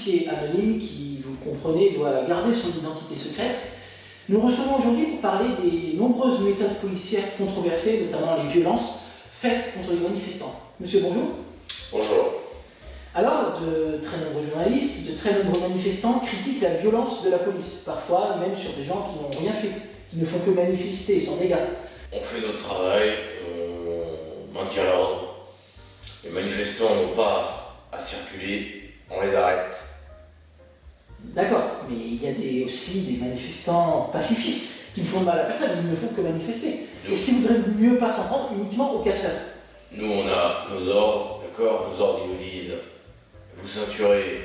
policier anonyme qui, vous le comprenez, doit garder son identité secrète. Nous recevons aujourd'hui pour parler des nombreuses méthodes policières controversées, notamment les violences faites contre les manifestants. Monsieur, bonjour. Bonjour. Alors, de très nombreux journalistes, de très nombreux manifestants critiquent la violence de la police, parfois même sur des gens qui n'ont rien fait, qui ne font que manifester sans dégâts. On fait notre travail, on maintient l'ordre. Les manifestants n'ont pas à circuler, on les arrête. D'accord, mais il y a aussi des manifestants pacifistes qui ne font de mal à personne, ils ne font que manifester. Est-ce qu'il vaudrait mieux pas s'en prendre uniquement aux casseurs? Nous, on a nos ordres, d'accord? Nos ordres, ils nous disent vous ceinturez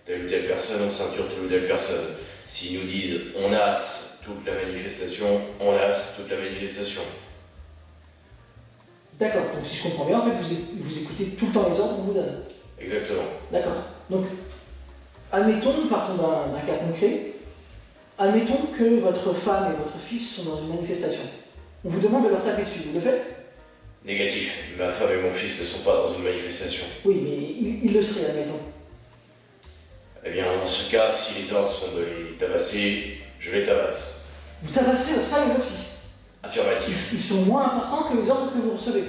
telle ou telle personne, on ceinture telle ou telle personne. S'ils nous disent on asse toute la manifestation, on asse toute la manifestation. D'accord, donc si je comprends bien, en fait, vous écoutez tout le temps les ordres qu'on vous donne. Exactement. D'accord. Donc, admettons, partons d'un cas concret, admettons que votre femme et votre fils sont dans une manifestation. On vous demande de leur taper dessus, vous le faites? Négatif. Ma femme et mon fils ne sont pas dans une manifestation. Oui, mais ils le seraient, admettons. Eh bien, dans ce cas, si les ordres sont de les tabasser, je les tabasse. Vous tabasserez votre femme et votre fils? Affirmatif. Ils sont moins importants que les ordres que vous recevez.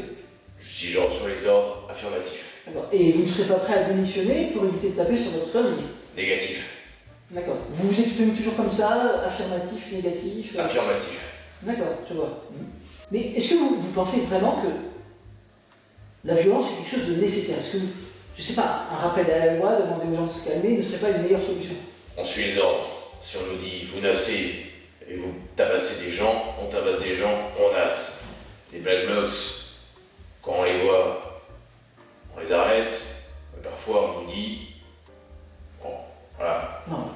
Si je reçois les ordres, affirmatif. D'accord. Et vous ne serez pas prêt à démissionner pour éviter de taper sur votre famille? Négatif. D'accord. Vous vous exprimez toujours comme ça, affirmatif, négatif? Affirmatif. D'accord, je vois. Mais est-ce que vous pensez vraiment que la violence est quelque chose de nécessaire? Est-ce que, je sais pas, un rappel à la loi, demander aux gens de se calmer ne serait pas une meilleure solution? On suit les ordres. Si on nous dit vous nassez et vous tabassez des gens, on tabasse des gens, on nasse. Les Black Blocs, quand on les voit, on les arrête. Mais parfois on nous dit bon, voilà. Non,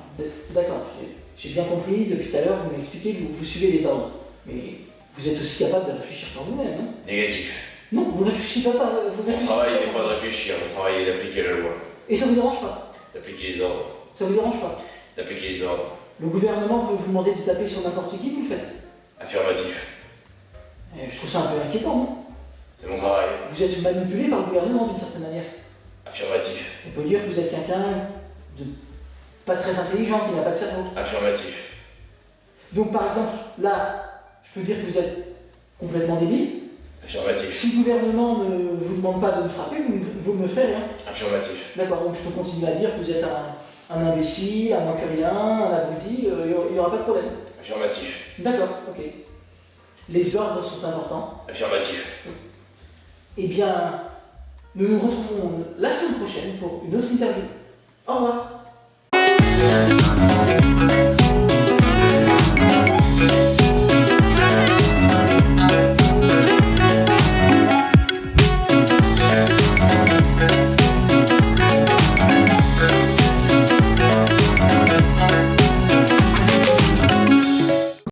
d'accord, j'ai bien compris, depuis tout à l'heure, vous m'expliquez que vous suivez les ordres. Mais vous êtes aussi capable de réfléchir par vous-même, non? Négatif. Non, vous réfléchissez pas, Mon travail n'est pas de réfléchir, mon travail est d'appliquer la loi. Et ça vous dérange pas? D'appliquer les ordres. Ça vous dérange pas? D'appliquer les ordres. Le gouvernement peut vous demander de taper sur n'importe qui, vous le faites? Affirmatif. Je trouve ça un peu inquiétant, non? C'est mon travail. Vous êtes manipulé par le gouvernement d'une certaine manière. Affirmatif. On peut dire que vous êtes quelqu'un de pas très intelligent, qui n'a pas de cerveau. Affirmatif. Donc par exemple, là, je peux dire que vous êtes complètement débile. Affirmatif. Si le gouvernement ne vous demande pas de me frapper, vous ne me ferez rien. Affirmatif. D'accord, donc je peux continuer à dire que vous êtes un imbécile, un manque rien, un abruti, il n'y aura pas de problème. Affirmatif. D'accord, ok. Les ordres sont importants. Affirmatif. Eh bien, nous nous retrouvons la semaine prochaine pour une autre interview. Au revoir.